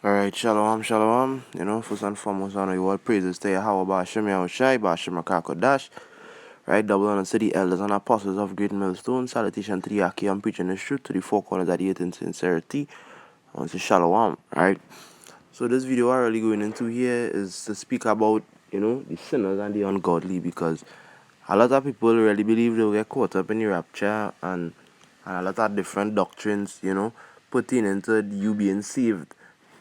Alright, shalom, shalom. First and foremost, honor you all praises to Yahweh Bashim Yahushai, Bashim Dash. Right, double honor to the elders and apostles of Great Millstone. Salutation to the Aki. I'm preaching the truth to the four corners of the earth in sincerity. I want to shalom, right? So this video I'm really going into here is to speak about, the sinners and the ungodly, because a lot of people really believe they'll get caught up in the rapture and a lot of different doctrines, putting into you being saved.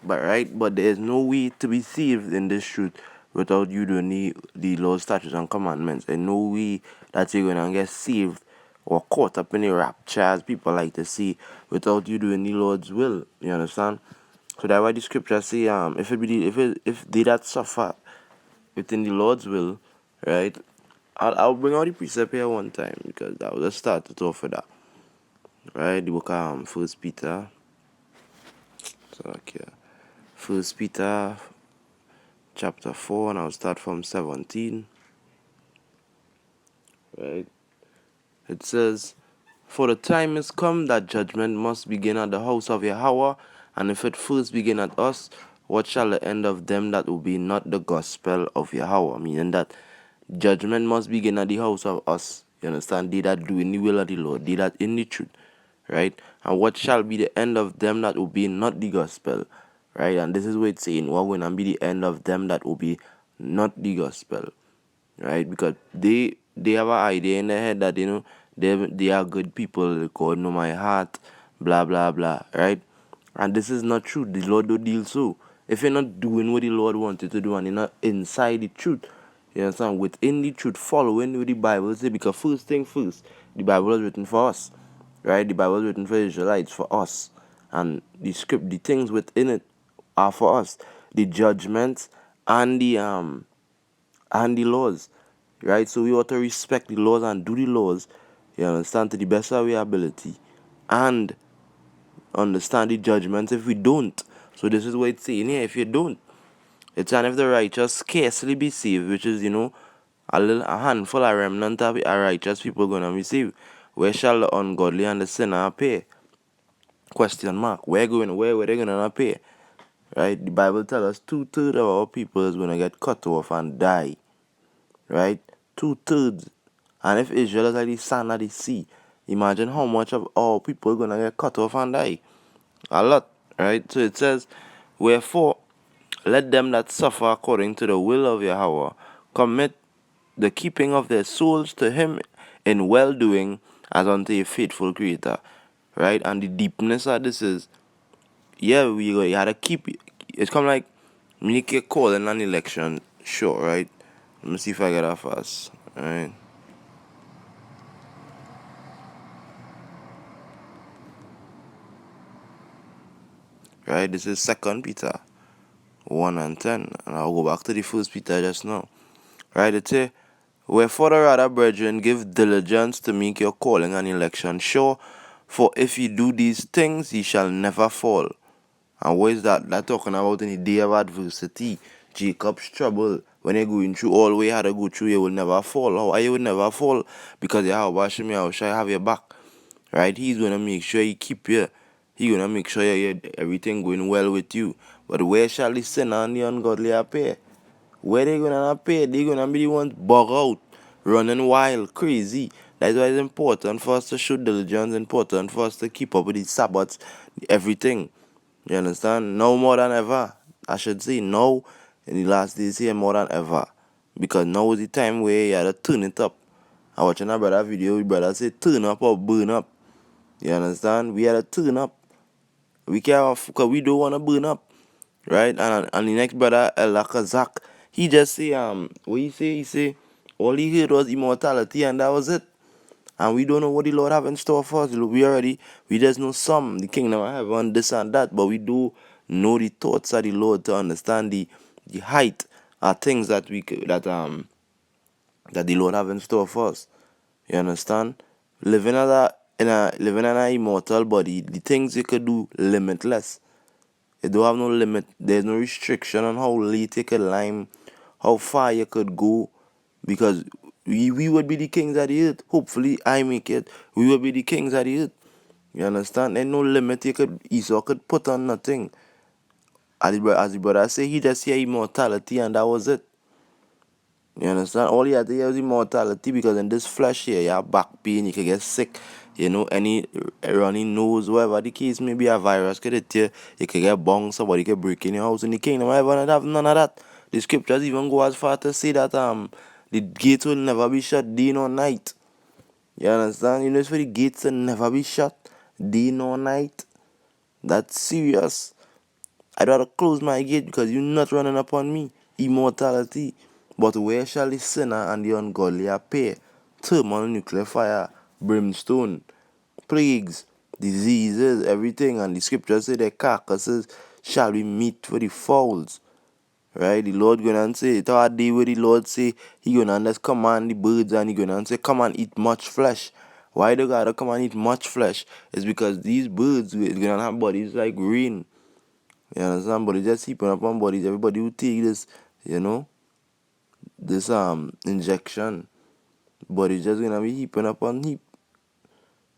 But there is no way to be saved in this truth without you doing the laws, statutes, and commandments. And no way that you're gonna get saved or caught up in the rapture, as people like to say, without you doing the Lord's will. You understand? So that's why the scripture say, if they that suffer within the Lord's will, right? I'll bring out the precept here one time because that was a start to talk for that. Right? The book of First Peter. So okay. First Peter chapter 4, and I'll start from 17. Right? It says, "For the time is come that judgment must begin at the house of Yahweh, and if it first begin at us, what shall the end of them that will be not the gospel of Yahweh?" Meaning that judgment must begin at the house of us. You understand? They that do in the will of the Lord, they that in the truth. Right? And what shall be the end of them that will be not the gospel? Right? And this is what it's saying, what will be the end of them that will be not the gospel? Right? Because they have an idea in their head that they are good people, God know my heart, blah blah blah, right? And this is not true. The Lord don't deal so. If you're not doing what the Lord wanted to do and you're not inside the truth, you understand, within the truth, following what the Bible says, because first thing first, the Bible was written for us. Right? The Bible was written for Israelites, for us. And the things within it are for us. The judgments and the laws. Right? So we ought to respect the laws and do the laws, you understand, to the best of our ability. And understand the judgments if we don't. So this is what it's saying here. If you don't, it's and if the righteous scarcely be saved, which is, a handful of remnant of righteous people gonna be saved. Where shall the ungodly and the sinner appear? Question mark. Where they gonna appear? Right? The Bible tells us 2/3 of our people is gonna get cut off and die. Right? 2/3. And if Israel is like the sand of the sea, imagine how much of our people gonna get cut off and die. A lot. Right? So it says, "Wherefore let them that suffer according to the will of Yahweh commit the keeping of their souls to him in well doing as unto a faithful creator." Right? And the deepness of this is, you gotta keep it. It's come like make a call in an election, sure, right? Let me see if I get that fast. Alright. Right, this is Second Peter 1 and 10. And I'll go back to the First Peter just now. Right, it says, "Wherefore the rather, brethren, give diligence to make your calling and election sure, for if ye do these things, ye shall never fall." And what is that? That talking about in the day of adversity, Jacob's trouble. When you're going through all the way you had to go through, you will never fall. How you will never fall? Because Yahweh shall have your back. Right? He's gonna make sure he keep you. He's gonna make sure everything going well with you. But where shall the sinner and the ungodly appear? Where they gonna appear? They gonna be the ones bug out, running wild, crazy. That's why it's important for us to show diligence, important for us to keep up with the Sabbaths, everything. You understand? Now more than ever. I should say now in the last days here more than ever. Because now is the time where you have to turn it up. I watching a brother video, the brother say turn up or burn up. You understand? We have to turn up. We can't, because we don't want to burn up. Right? And the next brother, Kazak, he just say, what he say? He say, all he heard was immortality and that was it. And we don't know what the Lord have in store for us. We just know the kingdom of heaven, this and that, but we do know the thoughts of the Lord to understand the height of things that that the Lord have in store for us. You understand? Living in an immortal body, the things you could do limitless. You don't have no limit. There's no restriction on how late you could climb, how far you could go, because we would be the kings of the earth. Hopefully, I make it. We will be the kings of the earth. You understand? There's no limit Esau could put on nothing. as the brother say, he just hear immortality and that was it. You understand? All you have to hear is immortality, because in this flesh here, you have back pain, you can get sick, any runny nose, whatever the case may be, a virus could hit you, you can get bong, somebody can break in your house in the kingdom. I don't have none of that. The scriptures even go as far to say that the gate will never be shut day nor night. You understand? It's for the gates to never be shut day nor night. That's serious. I'd rather close my gate because you're not running upon me. Immortality. But where shall the sinner and the ungodly appear? Thermonuclear fire, brimstone, plagues, diseases, everything. And the scriptures say their carcasses shall be meat for the fowls. Right? The Lord gonna say, it's our day where the Lord say, he gonna just command the birds and he gonna say, come and eat much flesh. Why they gotta come and eat much flesh? It's because these birds is gonna have bodies like rain. You understand? But it's just heaping up on bodies. Everybody who take this, this injection, but it's just gonna be heaping up on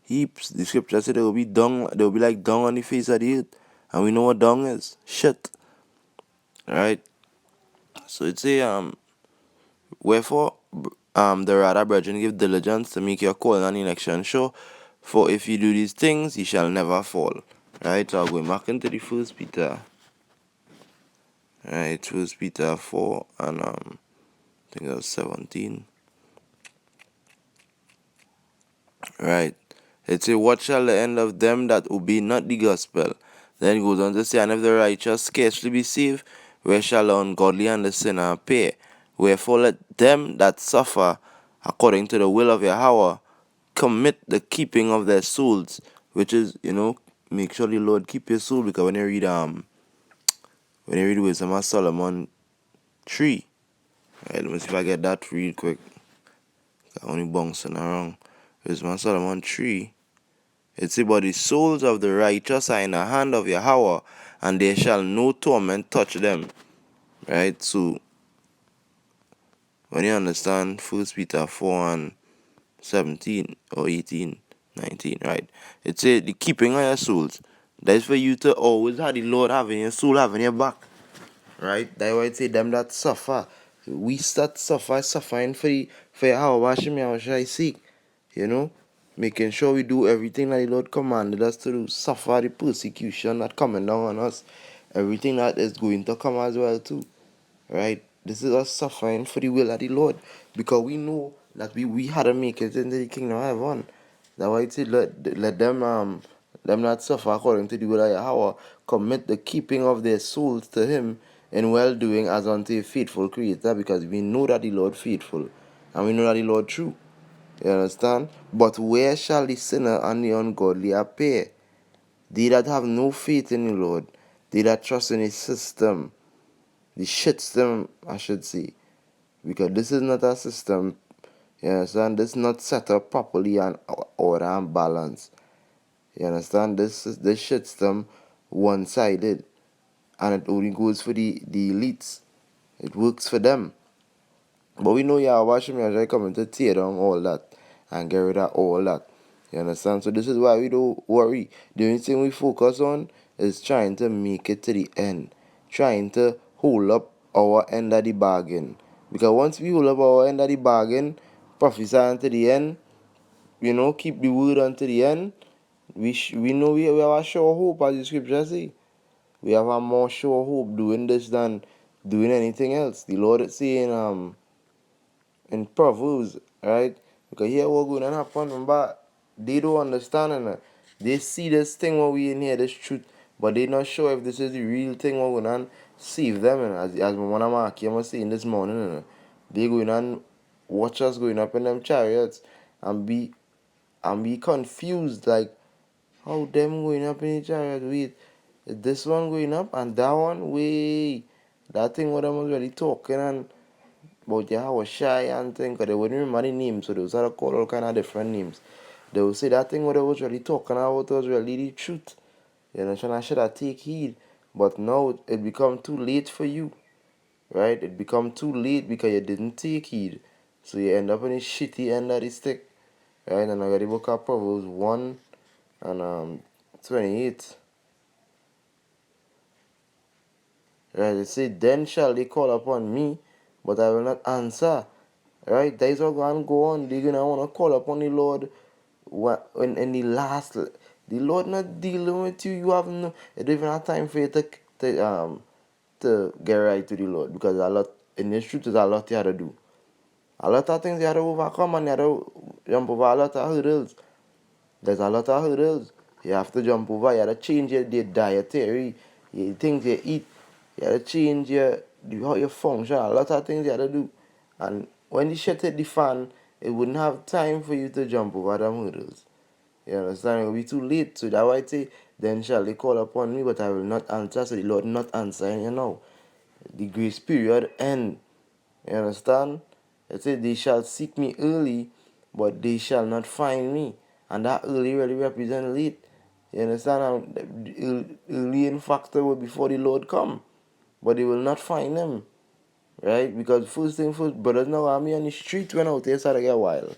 heaps. The scripture said there will be dung, there will be like dung on the face of the earth. And we know what dung is. Shit. Right? So it say wherefore the rather brethren give diligence to make your calling and election sure. For if you do these things, you shall never fall. Right? So I'm going back into the first Peter. Right, first Peter 4 and I think that was 17. Right. It say, what shall the end of them that obey not the gospel? Then it goes on to say, and if the righteous scarcely be saved, where shall the ungodly and the sinner appear? Wherefore let them that suffer according to the will of Yahweh commit the keeping of their souls, which is, make sure the Lord keep your soul, because when you read Wisdom of Solomon 3, right, let me see if I get that real quick. I only bouncing around. Wisdom of Solomon 3. It's about the souls of the righteous are in the hand of Yahweh, and there shall no torment touch them. Right? So, when you understand 1 Peter 4 and 17 or 18, 19, right? It says the keeping of your souls. That is for you to always have the Lord having your soul, having your back. Right? That's why it say them that suffer. We start suffering for Yahweh, how shall I seek? Making sure we do everything that the Lord commanded us to do, suffer the persecution that coming down on us, everything that is going to come as well too, right? This is us suffering for the will of the Lord, because we know that we had to make it into the kingdom of heaven. That's why it said let them not suffer according to the will of Yahweh, commit the keeping of their souls to Him in well doing as unto a faithful Creator, because we know that the Lord faithful, and we know that the Lord true. You understand? But where shall the sinner and the ungodly appear? They that have no faith in the Lord, they that trust in His system, the shit system, I should say, because this is not a system. You understand? This is not set up properly and order and balance. You understand? This shit system one-sided, and it only goes for the elites. It works for them. But we know Yahweh Shemiyah coming to tear down all that and get rid of all that. You understand? So this is why we don't worry. The only thing we focus on is trying to make it to the end. Trying to hold up our end of the bargain. Because once we hold up our end of the bargain, prophesy unto the end, keep the word unto the end, we know we have a sure hope, as the scripture say. We have a more sure hope doing this than doing anything else. The Lord is saying in Proverbs, right? Because here what's going to happen, but they don't understand it. They see this thing what we in here, this truth, but they not sure if this is the real thing what going on save them. As one of my Kim was saying this morning, they going on watch us going up in them chariots and be confused, like how them going up in the chariot. Wait, is this one going up and that one? Wait, that thing what them was really talking and but yeah, I was shy and thing, because they wouldn't remember the names, so they was to call all kind of different names. They would say that thing what they was really talking about was really the truth. You know, and I should have take heed. But now it become too late for you. Right? It become too late because you didn't take heed. So you end up in a shitty end of the stick. Right? And I got the book of Proverbs 1 and 28. Right? It said, then shall they call upon me, but I will not answer. Right? That is what going to go on. They're going to want to call upon the Lord in the last. The Lord not dealing with you. You have no, you don't even have time for you to get right to the Lord, because a lot, in the truth, is a lot you have to do. A lot of things you have to overcome, and you have to jump over a lot of hurdles. There's a lot of hurdles you have to jump over. You have to change your dietary, the things you eat. You have to change how you function. A lot of things you have to do. And when the shit hit the fan, it wouldn't have time for you to jump over them hurdles. You understand? It will be too late. So that's why I say, then shall they call upon me, but I will not answer. So the Lord not answering you now. The grace period end. You understand? It said, they shall seek me early, but they shall not find me. And that early really represent late. You understand? Early in factor will before the Lord come. But they will not find him. Right? Because first thing first, brothers now are me on the street when out there start to get wild.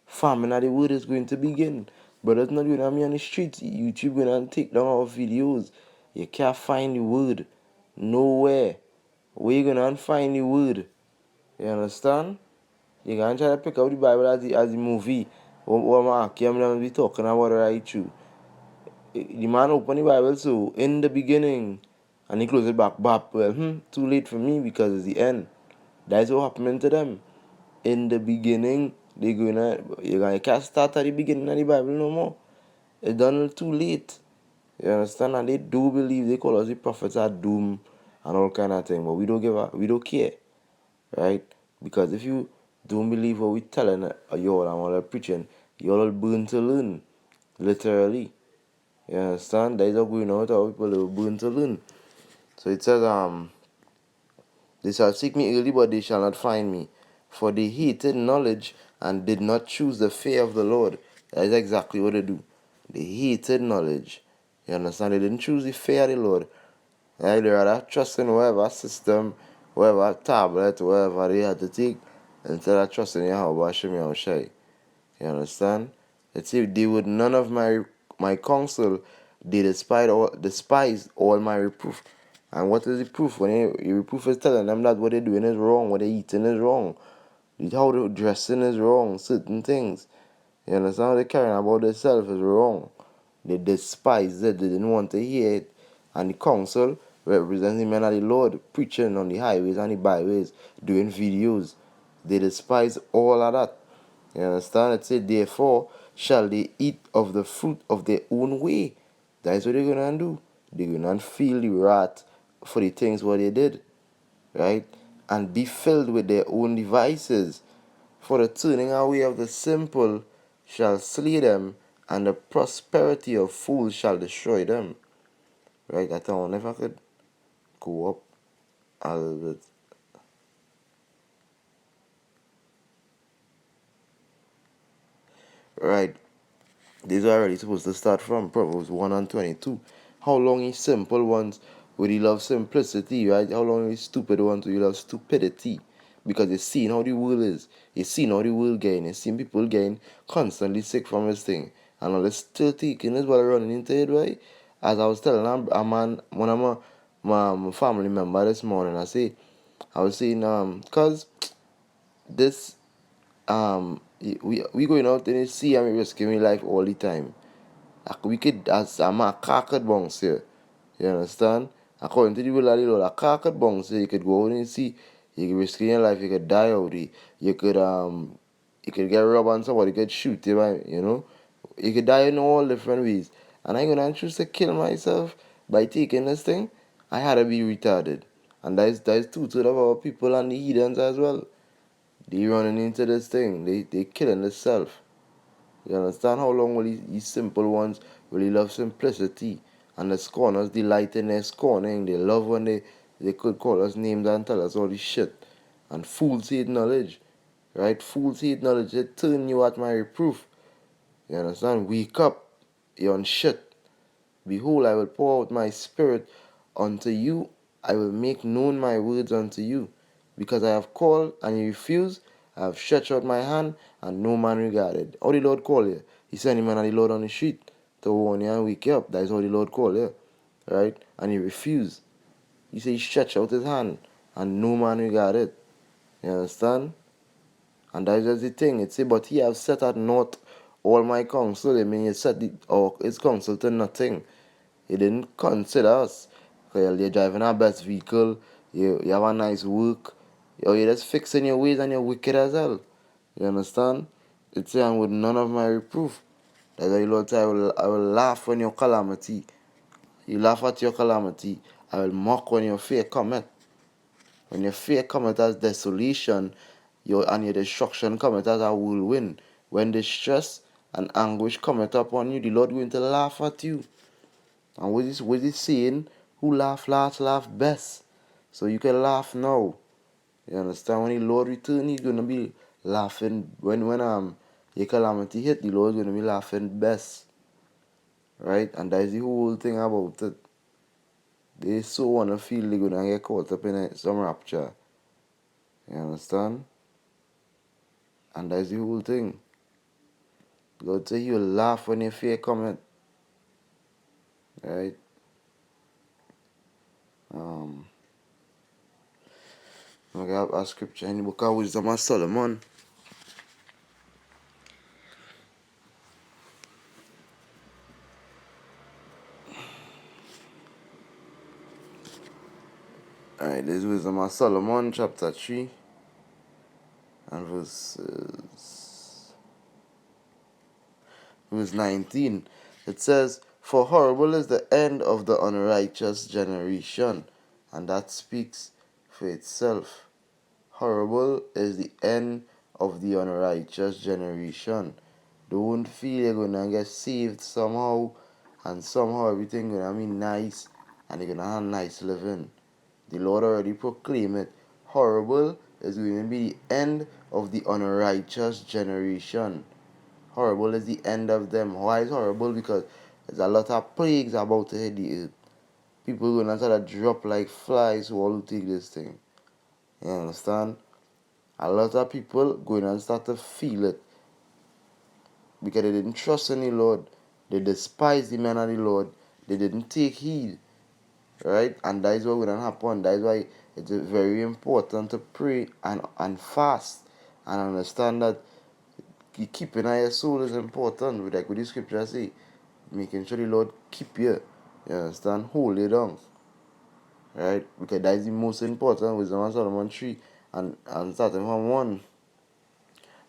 Famine of the word is going to begin. Brothers not going to me on the streets. YouTube going to take down our videos. You can't find the word. Nowhere. Where you going to find the word? You understand? You can try to pick up the Bible as the movie. What Mark Yam be talking about right through. The man open the Bible, so in the beginning, and he close it back. Well, too late for me because it's the end. That's what happening to them. In the beginning, you can't start at the beginning of the Bible no more. It's done too late. You understand? And they do believe, they call us the prophets are doom and all kind of thing, but we don't care. Right? Because if you don't believe what we telling you all and what we're preaching, you all burn to learn. Literally. You understand? That is what going on with our people, they will burn to learn. So it says, they shall seek me early, but they shall not find me. For they hated knowledge and did not choose the fear of the Lord. That is exactly what they do. They hated knowledge. You understand? They didn't choose the fear of the Lord. Right? They rather trust in whatever system, whatever tablet, whatever they had to take, instead of trusting Yahweh Hashem Yahushai. You understand? Let's say they would none of my counsel, they despised all my reproof. And what is the proof? When your reproof is telling them that what they're doing is wrong, what they're eating is wrong, how they're dressing is wrong, certain things. You understand? How they're carrying about themselves is wrong. They despised it, they didn't want to hear it. And the council represents the men of the Lord preaching on the highways and the byways, doing videos. They despise all of that. You understand? It said, therefore shall they eat of the fruit of their own way. That's what they're going to do. They're going to feel the wrath for the things what they did. Right? And be filled with their own devices. For the turning away of the simple shall slay them, and the prosperity of fools shall destroy them. Right? I thought if I could go up a little bit. Right. These are already supposed to start from Proverbs 1 and 22. How long is simple ones will you love simplicity, right? How long is stupid ones will you love stupidity? Because you're seeing how the world is. You're seeing how the world getting. You're seeing people getting constantly sick from this thing. And all this still taking this while running into it, right? As I was telling a man, one of my family member this morning, I was saying, cause this we going out in the sea and we risking our life all the time. Like we could, as a man, car could bounce here. You understand? According to the will of the Lord, a car could bounce here. You could go out and see. You could risk your life. You could die out here. You could get robbed and somebody could shoot you. You know, you could die in all different ways. And I'm gonna choose to kill myself by taking this thing. I had to be retarded. And that's two-thirds of our people and the heathens as well. They running into this thing. They killing themselves. You understand? How long will these simple ones really love simplicity? And the scorners delight in their scorning. They love when they could call us names and tell us all this shit. And fools hate knowledge. Right? Fools hate knowledge. They turn you at my reproof. You understand? Wake up. You're on shit. Behold, I will pour out my spirit unto you. I will make known my words unto you. Because I have called and you refuse, I have stretched out my hand and no man regarded. How the Lord call you? He sent him and the Lord on the street to warn you and wake you up. That is how the Lord call you. Right? And you refuse. He said he stretched out his hand, and no man regard it. You understand? And that's just the thing. It say, but he have set at naught all my counsel. I mean, he set his counsel to nothing. He didn't consider us. Because you're driving our best vehicle, you have a nice work, you're just fixing your ways and you're wicked as hell. You understand? It's saying, with none of my reproof. That's why the Lord said, I will laugh when your calamity. You laugh at your calamity. I will mock when your fear cometh. When your fear cometh as desolation, and your destruction cometh as a whirlwind. When distress and anguish cometh upon you, the Lord going to laugh at you. And what is saying? Who laugh last, laugh best. So you can laugh now. You understand? When the Lord return, he's gonna be laughing. When your calamity hit, the Lord's gonna be laughing best. Right? And that's the whole thing about it. They so wanna feel they're gonna get caught up in some rapture. You understand? And that's the whole thing. God say you'll laugh when your fear cometh. Right? I have a scripture in the book of Wisdom of Solomon. Alright, this is Wisdom of Solomon, chapter 3, and verse 19. It says, for horrible is the end of the unrighteous generation, and that speaks for itself. Horrible is the end of the unrighteous generation. Don't feel you're gonna get saved somehow, and somehow everything gonna be nice, and you're gonna have nice living. The Lord already proclaimed it. Horrible is going to be the end of the unrighteous generation. Horrible is the end of them. Why is horrible? Because there's a lot of plagues about to hit the earth. People are going to start to drop like flies who all take this thing. You understand? A lot of people going to start to feel it. Because they didn't trust in the Lord. They despised the man of the Lord. They didn't take heed. Right? And that is what going to happen. That is why it's very important to pray and fast. And understand that keeping your soul is important. Like what the scripture say. Making sure the Lord keep you. You understand? Hold it down. Right? Because that is the most important. Wisdom of Solomon 3. And starting from 1.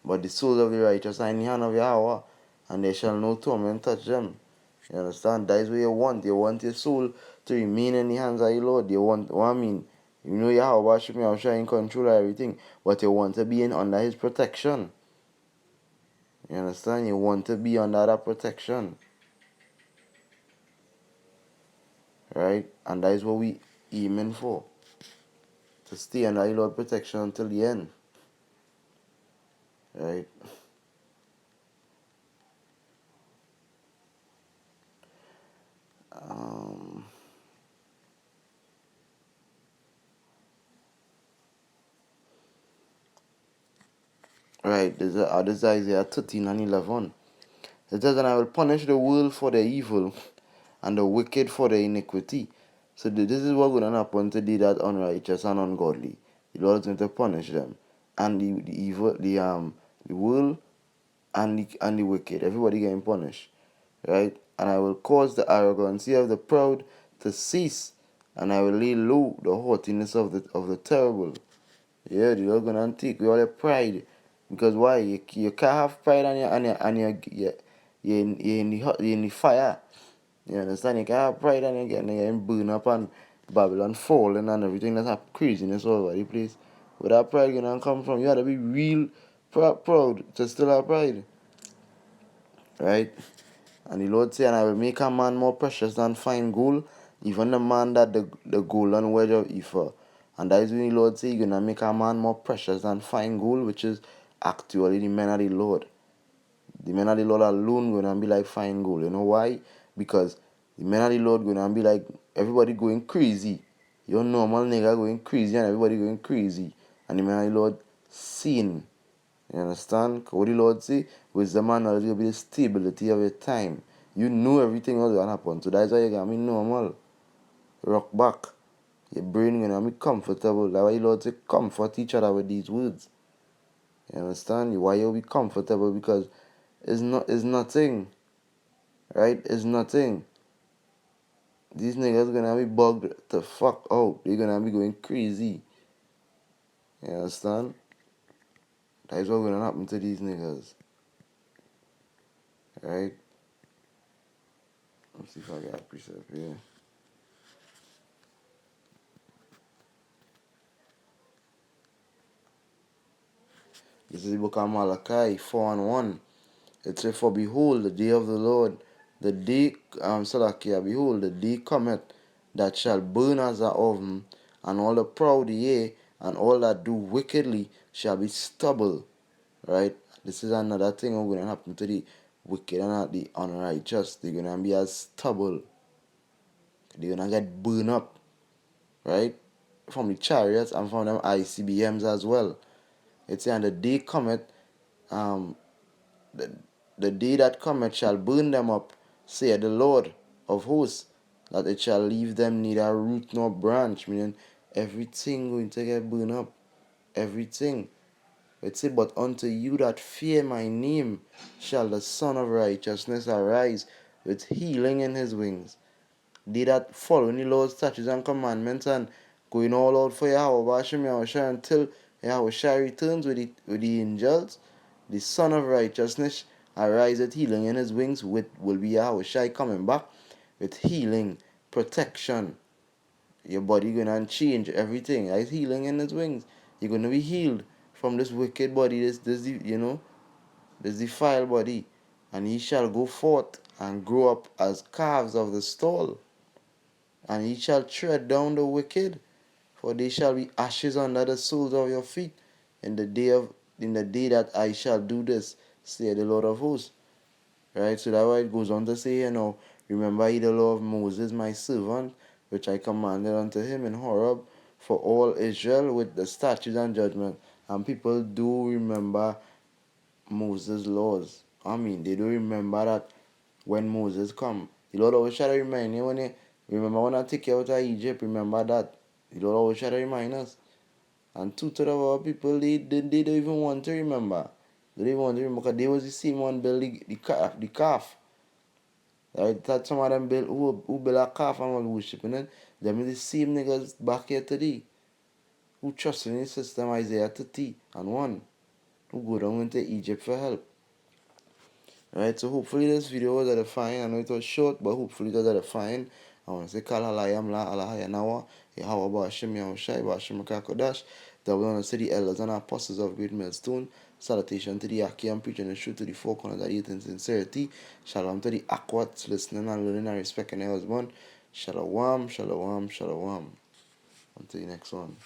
But the souls of the righteous are in the hand of Yahweh, and they shall no torment touch them. You understand? That is what you want. You want your soul to remain in the hands of the Lord. You want, what I mean, you know Yahweh should be in control of everything, but you want to be under his protection. You understand? You want to be under that protection. Right? And that is what we aiming for. To stay under the Lord's protection until the end. Right? Right, this is Isaiah 13 and 11. It says, and I will punish the world for their evil, and the wicked for their iniquity. So this is what going to happen to the that unrighteous and ungodly. The Lord is going to punish them, and the evil, the world, and the wicked. Everybody getting punished, right? And I will cause the arrogancy of the proud to cease, and I will lay low the haughtiness of the terrible. Yeah, the Lord gonna take all your pride, because why? You can't have pride you're in the fire. You understand? You can't have pride and you're getting burned up and Babylon falling and everything. That's a craziness all over the place. Where that pride gonna come from? You gotta be real proud to still have pride, right? And the Lord said, and I will make a man more precious than fine gold, even the man that the golden wedge of Ephah. And that is when the Lord said, you're going to make a man more precious than fine gold, which is actually the men of the Lord. The men of the Lord alone going to be like fine gold. You know why? Because the men of the Lord going to be like everybody going crazy. Your normal nigga going crazy and everybody going crazy. And the men of the Lord seeing. You understand? What the Lord say? Wisdom and knowledge will be the stability of your time. You know everything else going to happen. So that's why you got me normal. Rock back. Your brain gonna be comfortable. That's why you Lord say comfort each other with these words. You understand? Why you be comfortable? Because it's nothing. Right? It's nothing. These niggas gonna be bugged the fuck out. They're gonna be going crazy. You understand? That's what's gonna happen to these niggas. Right? Let's see if I got a precept here. This is the book of Malachi 4 and 1. It says, for behold, the day of the Lord, the day, Salakia, behold, the day cometh that shall burn as an oven, and all the proud, yea, and all that do wickedly shall be stubble. Right? This is another thing that's going to happen to the wicked and the unrighteous. They're going to be as stubble. They're going to get burned up. Right? From the chariots and from them ICBMs as well. It's saying the day cometh, um, the, the day that cometh shall burn them up, saith the Lord of hosts, that it shall leave them neither root nor branch, meaning everything going to get burned up. Everything. It say, but unto you that fear my name shall the Son of Righteousness arise with healing in his wings. They that follow the Lord's statutes and commandments and going all out for Yahweh until Yahweh returns with the angels, the Son of Righteousness arise with healing in his wings, will be Yahweh coming back with healing, protection. Your body gonna change everything. Right? Healing in his wings. You're gonna be healed from this wicked body, this defiled body. And he shall go forth and grow up as calves of the stall. And he shall tread down the wicked, for they shall be ashes under the soles of your feet in the day that I shall do this, say the Lord of hosts. Right? So that's why it goes on to say, remember ye the law of Moses my servant, which I commanded unto him in Horeb for all Israel with the statutes and judgment. And people do remember Moses' laws. I mean, they do remember that when Moses come. The Lord always try to remind you remember when I take you out of Egypt, remember that. The Lord always try to remind us. And two-thirds of our people, they don't even want to remember. They don't even want to remember because they was the same one build the calf. Right? That some of them build who build a calf and was worshiping it. Them is the same niggas back here today. Who trust in the system Isaiah 30 and 1. Who go down into Egypt for help. Right, so hopefully this video was edifying. I know it was short, but hopefully it was edifying. I want to say Kala Layam La Alahaya Nawa, Yahawa Bashim Yahushai, Bashim Kakodash. That we want to say the elders and apostles of Great Millstone. Salutation to the Aki and preaching the truth to the four corners of youth in sincerity. Shalom to the Akwats listening and learning and respecting their husband. Shalom, shalom, shalom. Until the next one.